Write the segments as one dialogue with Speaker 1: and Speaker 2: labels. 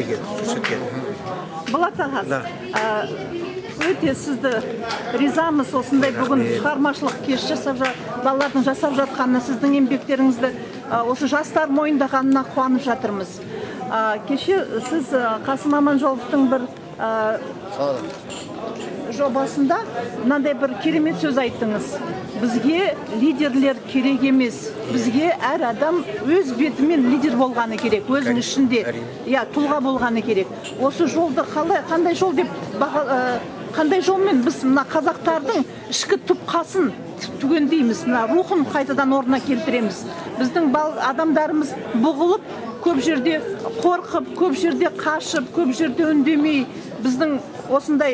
Speaker 1: неге көрсеткен.
Speaker 2: Болат аға, өте сізді ризамыз осындай бүгін шығармашылық кеш жасап балалардың жасап жатқанына, сіздің еңбектеріңізді осы жастар мойындағанына қуанып жатырмыз. Кеше сіз Қасым Аманжоловтың бір жобасында мынандай бір керемет сөз айттыңыз. Бізге лидерлер керек емес. Бізге әр адам өз бетімен лидер болғаны керек, өзінің ішінде тұлға болғаны керек. Осы жолды қандай жол деп қандай жолмен біз мына қазақтардың ішкі тұпқасын түгендейміз, мына рухын қайтадан орнына келтіреміз. Біздің адамдарымыз бұғылып, көп жерде қорқып, көп жерде қашып, көп жерде үндемей, біздің осындай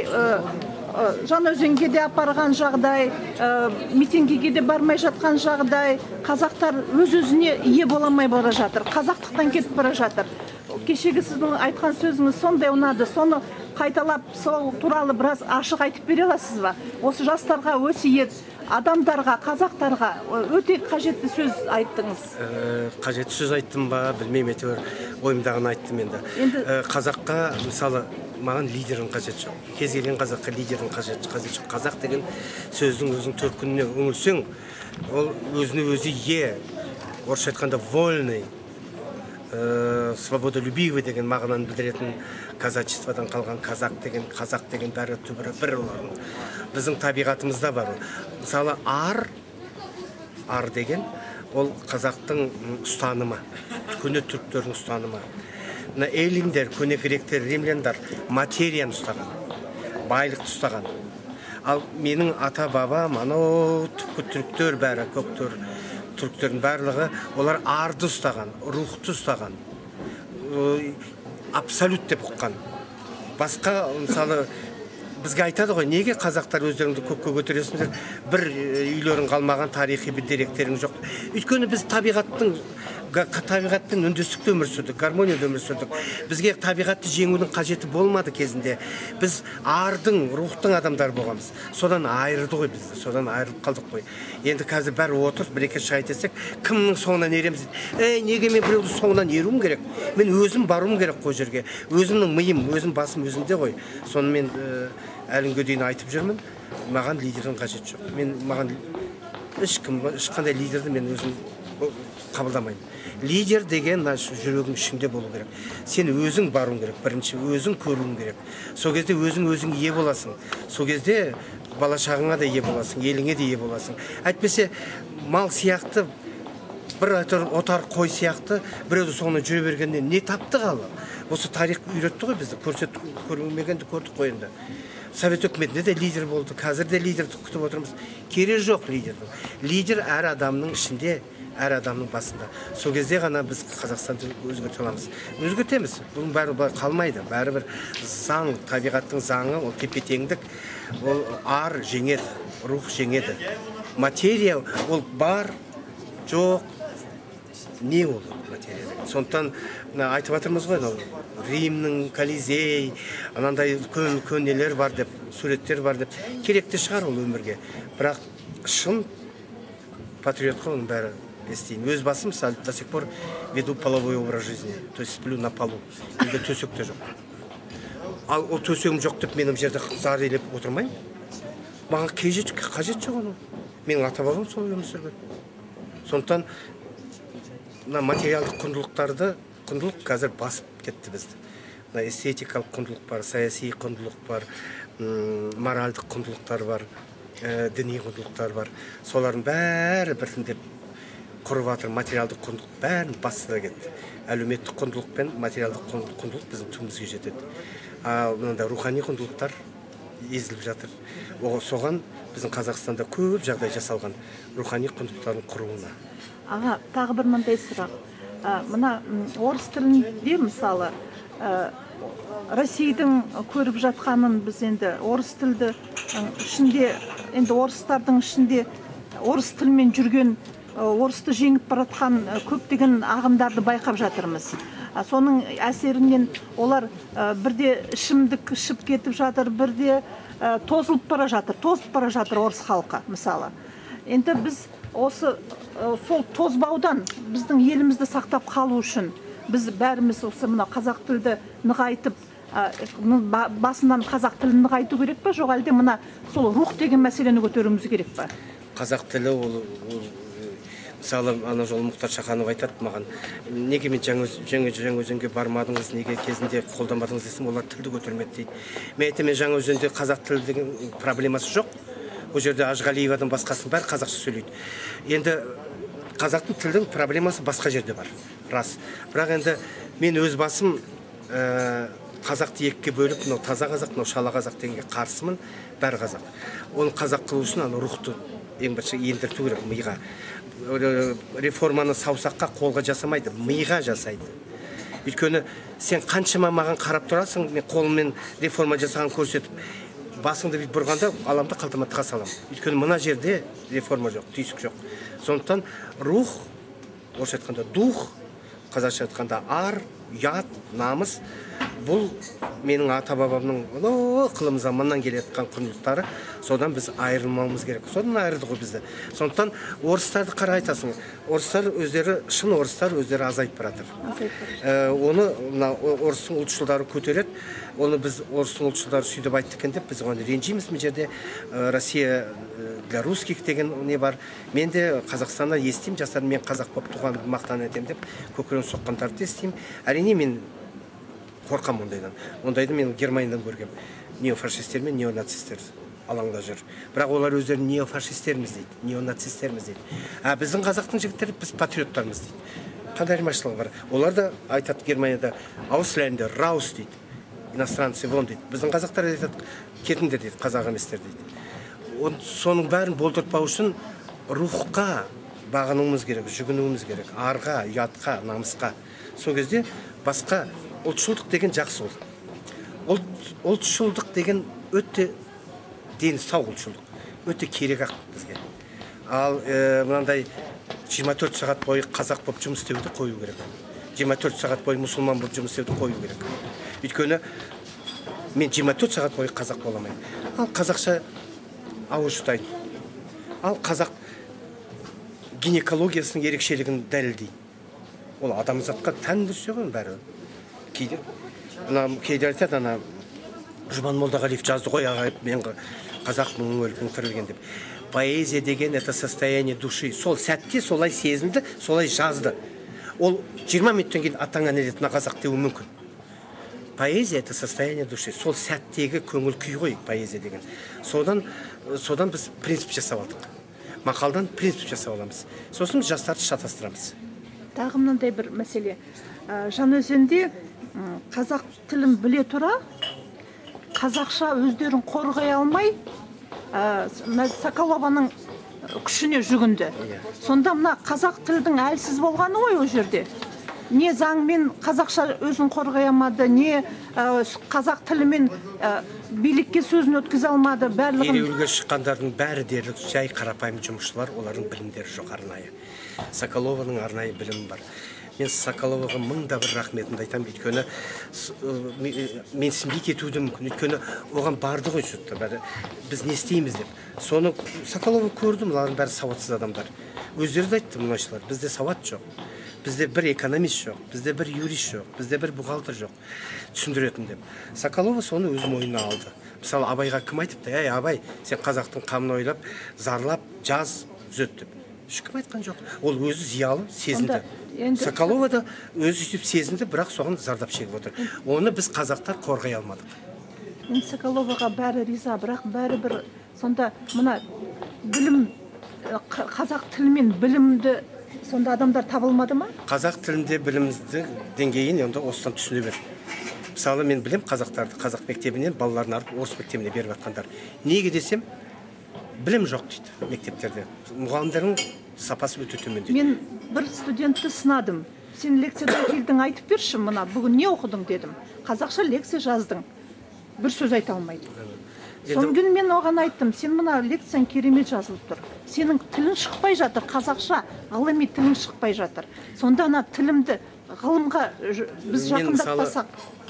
Speaker 2: Жаңаөзенге де апарған жағдай, митингіге де бармай жатқан жағдай, қазақтар өз-өзіне ие боламай бара жатыр, қазақтықтан кетіп бара жатыр. Кешегі сіздің айтқан сөзіңіз сондай ұнады, соны қайталап, сол туралы біраз ашық айтып бере аласыз ба? Осы жастарға өсиет, адамдарға, қазақтарға өте қажетті сөз айттыңыз.
Speaker 1: Қажетті сөз айттым ба, білмеймін, әйтеуір ойымдағын айттым енді. Қазаққа, мысалы, маған лидердің қажет жоқ. Кез келген қазаққа лидердің қажет жоқ. Қазақ деген сөздің өзінің төркініне үңілсең, ол өзіне өзі орысша айтқанда вольный, свободолюбивый деген мағынаны білдіретін казачестводан қалған қазақ деген бәрі түбірі бір олардың. Біздің табиғатымызда бар. Мысалы, ар деген ол қазақтың ұстанымы, көне түріктердің ұстанымы. Эллиндер, көне гректер, римляндар материяны ұстаған, байлықты ұстаған. Ал менің ата-бабам, анау түріктер бәрі, көктер, түріктердің барлығы, олар арды ұстаған, рухты ұстаған, абсолют деп ұққан. Басқа, мысалы, бізге айтады ғой, неге қазақтар өздеріңді көкке көтересіңдер, бір үйлерің қалмаған, тарихи бір деректерің жоқ. Өйткені біз табиғатпен үндестікте өмір сүрдік, гармонияда өмір сүрдік. Бізге табиғатты жеңудің қажеті болмады кезінде. Біз ардың, рухтың адамдар болғанбыз. Содан айырды ғой бізді, содан айырылып қалдық қой. Енді қазір бәрі отыр, бір-екі шай айтсақ, кімнің соңынан ереміз дейді. Неге мен біреудің соңынан еруім керек? Мен өзім баруым керек қой жерге. Өзімнің миым, өзім басым өзімде ғой. Соны мен әлінге дейін айтып жүрмін. Маған лидердің қажет жоқ. Маған ешқандай лидерді мен өзім қабылдамаймын. Лидер деген жүрегің ішіңде болу керек. Сен өзің баруың керек, бірінші өзің көруің керек. Сол кезде өзің ие боласың. Сол кезде бала-шағаңа да ие боласың, еліңе де ие боласың. Әйтпесе мал сияқты, бір отар қой сияқты біреуді соңынан жүре бергеннен не тапты қалы? Осы тарих үйретті ғой бізді, көрмегенді көрдік қой енді. Совет өкіметінде де лидер болды, қазір де лидерді күтіп отырмыз. Керек жоқ лидердің. Лидер әр адамның ішінде, әр адамның басында. Сол кезде ғана біз Қазақстанды өзгерте аламыз. Өзгертеміз. Бұның бәрі қалмайды. Бәрібір заң, табиғаттың заңы, ол тепе-теңдік, ол ар жеңеді, рух жеңеді. Материя ол бар, жоқ, не ол материя. Сондықтан айтып жатырмыз ғой, Римнің Колизей, анандай көнелер бар деп, суреттер бар деп, керекті шығар ол өмірге. Бірақ шын патриотқа оның бәрі естейін. Өз басым, мысалы, до сих пор веду половой образ жизни, то есть сплю на полу. Енді төсек те жоқ. Ал ол төсегім жоқ деп менің жерде зар елеп отырмайын. Маған қажет жоқ оның. Менің ата-бабам сол өмір сүрген. Сондықтан материалдық құндылық қазір басып кетті бізді. Эстетикалық құндылық бар, саяси құндылық бар, моральдық құндылықтар бар, діни құндылықтар бар. Солардың бәрі біртіндеп құрып жатыр, материалдық құндылық бәрін басына кетті. Әлеуметтік құндылық пен материалдық құндылық біздің түбімізге жетеді. Ал мында рухани құндылықтар езіліп жатыр. Соған біздің Қазақстанда көп жағдай жасалған рухани құндылықтардың құруына.
Speaker 2: Аға, тағы бір мындай сұрақ. Мына орыс тілінде, мысалы, Российдің көріп жатқанын біз енді орыс тілді ішінде, енді орыстардың ішінде орыс тілмен жүрген, орысты жеңіп баратқан көптеген ағымдарды байқап жатырмыз. Соның әсерінен олар бірде ішімдік ішіп кетіп жатыр, бірде тозып бара жатыр орыс халқы, мысалы. Енді біз осы сол тозбаудан біздің елімізді сақтап қалу үшін біз бәріміз осы мына қазақ тілді нығайтып, басынан қазақ тілін нығайту керек па, жоқ әлде мына сол рух деген мәселені көтеруіміз керек па?
Speaker 1: Қазақ тілі ол мысалы ана жолы Мұхтар Шаханов айтады маған, неге мен Жаңаөзенге бармадыңыз, неге кезінде қолданбадыңыз десем, олар тілді көтермеді дейді. Мен айтамын, Жаңаөзенде қазақ тілі деген проблемасы жоқ. Ол жерде Ажғалиевадан басқасын бәрі қазақша сөйлейді. Енді қазақтың тілдің проблемасы басқа жерде бар, рас. Бірақ енді мен өз басым қазақты екіге бөліп, мынау таза қазақ, мынау шала қазақ дегенге қарсымын. Бәрі қазақ. Оны қазақ қылу үшін рухты ең бірінші ендірту керек миға. Реформаны саусаққа, қолға жасамайды, миға жасайды. Өйткені сен қаншама маған қарап тұрасың, мен қолыммен реформа жасаған көрсетіп, басыңды бүйт бұрғанда аламды қалтама тыға салам. Өйткені мына жерде реформа жоқ, түйсік жоқ. Сондықтан рух, орысша айтқанда дух, қазақша айтқанда ар, ұят, намыс, бұл менің ата-бабамның қылым заманнан келеткен құндылықтары. Содан біз айырылмауымыз керек. Содан айырды ғой бізді. Сондықтан орыстарды қара айтасың. Орыстар өздері, шын орыстар өздері азайып баратыр. Оны орыстың ұлтшылдары көтереді. Оны біз орыстың ұлтшылдары сөйтіп айтты екен деп, біз оған ренжиміз. Мына жерде Россия для русских деген не бар. Мен де Қазақстанда естимін, жастарым мен қазақ болып туған мақтан етем деп көкірегін соққандарды естимін. Әрине мен қорқам ондайдан. Ондайды мен Германиядан көргем. Неофашистер мен неонацистер алаңда жүр. Бірақ олар өздерін неофашистерміз дейді, неонацистерміз дейді. Біздің қазақтың жігіттері біз патриоттармыз дейді. Қандай айырмашылығы бар? Олар да айтады Германияда Ausländer raus дейді. Иностранцы вон дейді. Біздің қазақтар айтады кетіңдер дейді, қазақ еместер дейді. Соның бәрін болдыртпау үшін рухқа бағынуымыз керек, жүгінуіміз керек. Арға, ұятқа, намысқа. Сол кезде басқа ұлтшылдық деген жақсы ол. Ұлтшылдық деген өте дені сау ұлтшылдық. Өте керек ақ бізге. Ал мынандай 24 сағат бойы қазақ болып жұмыс істеуді қою керек. 24 сағат бойы мұсылман болып жұмыс істеуді қою керек. Өйткені мен 24 сағат бойы қазақ боламайын. Ал қазақша ауыз жұтайын. Ал қазақ гинекологиясының ерекшелігін дәлелдейді. Ол адамзатқа тән нәрсе ғой бәрі. Кейде айтады, ана Жұбан Молдағалиев жазды ғой, мен қазақмын өлкің тірілген деп. Поэзия деген это состояние души. Сол сәтте солай сезінді, солай жазды. Ол 20 минуттан кейін атаңа не деді, қазақ деуі мүмкін. Поэзия это состояние души. Сол сәттегі көңіл күй ғой поэзия деген. Содан біз принцип жасап алдық. Мақалдан принцип жасап аламыз. Сосын жастарды шатастырамыз.
Speaker 2: Тағы мынандай бір мәселе. Жаңаөзенде қазақ тілін біле тұра, қазақша өздерін қорғай алмай, Соколованың күшіне жүгінді. Сонда мына қазақ тілдің әлсіз болғаны ғой ол жерде. Не заңмен қазақша өзін қорғай алмады, не қазақ тілімен билікке сөзін өткізе алмады.
Speaker 1: Ереуілге шыққандардың бәрі дерлік жай қарапайым жұмысшылар, олардың білімдері жоқ арнайы. Соколованың арнайы білімі бар. Мен Соколоваға мыңда бір рахметімді айтамын, өйткені менсінбей кетуді мүмкін, өйткені оған барды ғой жұртты бәрі, біз не істейміз деп. Соны Соколова көрдім, олардың бәрі сауатсыз адамдар. Өздері де айтты мұнайшылар, бізде сауат жоқ, бізде бір экономист жоқ, бізде бір юрист жоқ, бізде бір бухгалтер жоқ, түсіндіретін деп. Соколова соны өз мойнына алды. Мысалы, Абайға кім айтыпты, әй Абай, сен қазақтың қамын ойлап, зарлап, жаз, түзет деп. Ешкім айтқан жоқ. Ол өзі зиялы, сезінді. Соколова да өзі сөйтіп сезінді, бірақ соған зардап шегіп отыр. Оны біз қазақтар қорғай алмадық.
Speaker 2: Мен Соколоваға бәрі риза, бірақ бәрі бір сонда мына білім, қазақ тілімен білімді сонда адамдар табылмады ма?
Speaker 1: Қазақ тілінде білімді деңгейін онда осыдан түсіне бер. Мысалы, мен білем қазақтарды, қазақ мектебінен балаларын арып орыс мектебіне беріп жатқандар. Неге десем, білім жоқ дейді мектептерде. Мұғалімдердің сапасы өте төмен дейді.
Speaker 2: Мен бір студентті сынадым. Сен лекциядан келдің, айтып берші, мына бүгін не оқыдың дедім. Қазақша лекция жаздың. Бір сөз айта алмайды. Соң күн мен оған айттым, сен мына лекцияң керемет жазылып тұр. Сенің тілің шықпай жатыр, қазақша ғылыми тілің шықпай жатыр. Сонда ана тілімді ғылымға біз жақындатпасақ,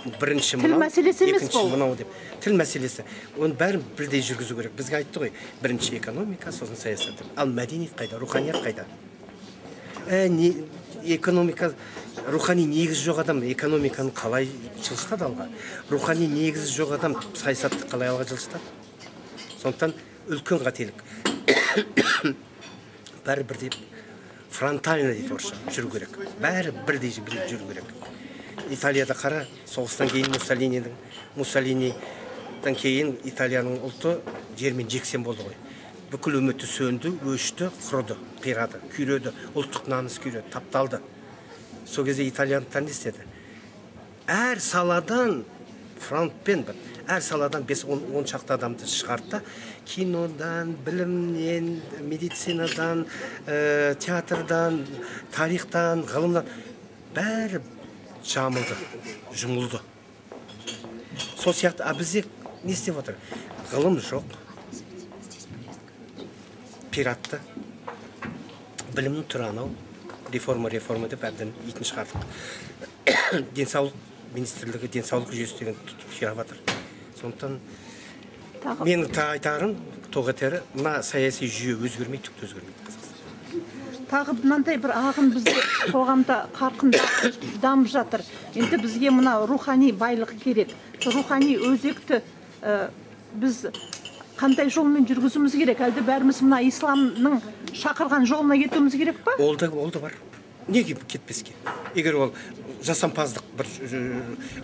Speaker 2: тіл мәселесі емес бұл.
Speaker 1: Тіл мәселесі. Оны бәрін бірдей жүргізу керек. Бізге айтты ғой, бірінші экономика, сосын саясат. Ал мәдениет қайда, руханият қайда? экономика, рухани негізі жоқ адам экономиканы қалай жылжытады алға? Рухани негізі жоқ адам саясатты қалай алға жылжытады? Сондықтан үлкен қателік. Бәрі бірдей фронтально дейді орысша жүру керек. Бәрі бірдей жүру керек. Италияда қара, соғыстан кейін Муссолиниден кейін Италияның ұлты жермен жексен болды ғой. Бүкіл үміті сөнді, өшті, құрыды, қирады, күйреді, ұлттық намыс күйреді, тапталды. Сол кезде итальяндықтар не істеді? Әр саладан фронтпен әр саладан 5-10 шақты адамды шығарды, кинодан, білімнен, медицинадан, театрдан, тарихтан, ғылымдан бәрі жамылды, жұмылды. Сол сияқты, бізде не істеп отыр? Ғылым жоқ, пиратты, білімнің түрі анау, реформа деп әбден етін шығардық. Денсаулық министрлігі, денсаулық жүйесі деген қирап жатыр. Сондықтан менің айтарым тоғытері, мына саяси жүйе өзгермейді, түкті өзгермейді Қазақстан.
Speaker 2: Тағы мынандай бір ағын бізде қоғамда қарқынды дамып жатыр. Енді бізге мына рухани байлық керек. Рухани өзекті біз қандай жолмен жүргізуіміз керек? Әлде бәріміз мына исламның шақырған жолына кетуіміз керек па?
Speaker 1: Ол да бар. Неге кетпеске? Егер ол жасампаздық, бір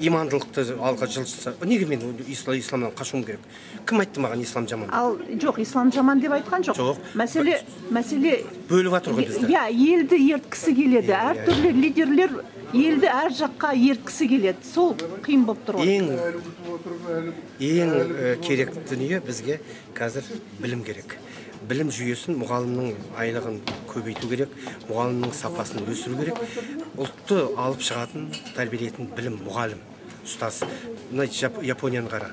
Speaker 1: имандылықты алға жылжытса, неге мен исламнан қашуым керек? Кім айтты маған ислам жаман?
Speaker 2: Ал жоқ, ислам жаман деп айтқан жоқ.
Speaker 1: Жоқ.
Speaker 2: Мәселе
Speaker 1: бөліп жатыр ғой бізді.
Speaker 2: Иә, елді ерткісі келеді. Әртүрлі лидерлер елді әр жаққа ерткісі келеді. Сол қиын болып тұр ғой.
Speaker 1: Ең керек дүние бізге қазір білім керек. Білім жүйесін, мұғалімнің айлығын көбейту керек, мұғалімнің сапасын өсіру керек. Ұлтты алып шығатын, тәрбиелейтін білім мұғалім, ұстаз. Мына Японияны қара.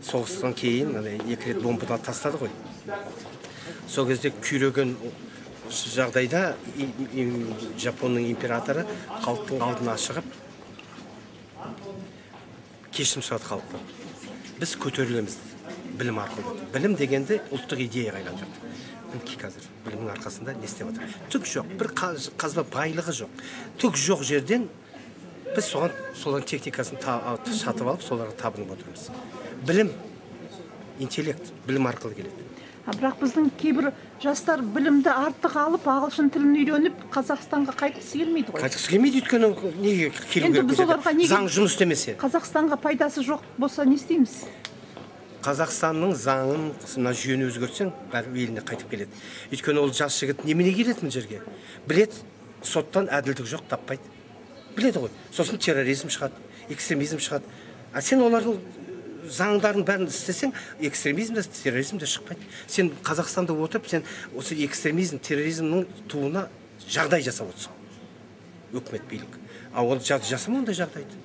Speaker 1: Соғыстан кейін 2 рет бомбадан тастады ғой. Сол кезде күйреген жағдайда Жапонның императоры халықтың алдына шығып кешірім сұрады халықтан. Біз көтерілеміз білім арқылы. Білім дегенде ұлттық идеяға айналып жатыр. Мінекей қазір білімнің арқасында не істеп отыр? Түк жоқ, бір қазба байлығы жоқ. Түк жоқ жерден біз солардың техникасын сатып алып, соларға табынып отырмыз. Білім, интеллект, білім арқылы келеді.
Speaker 2: Бірақ біздің кейбір жастар білімді артық алып, ағылшын тілін үйреніп, Қазақстанға қайтқысы келмейді ғой.
Speaker 1: Қайтқысы келмейді, өйткені неге келу керек? Заң жұмыс істемесе.
Speaker 2: Қазақстанға пайдасы жоқ болса не істейміз?
Speaker 1: Қазақстанның заңын, мына жүйені өзгертсең, бәрі еліне қайтып келеді. Өйткені ол жас жігіт немене келеді мына жерге? Біледі, соттан әділдік жоқ, таппайды. Біледі ғой. Сосын терроризм шығады, экстремизм шығады. Сен олардың заңдарын бәрін істесең, экстремизм де, терроризм де шықпайды. Сен Қазақстанда отырып, сен осы экстремизм, терроризмнің туына жағдай жасап отырсың. Өкімет билік. Ол жасама ондай жағдайды.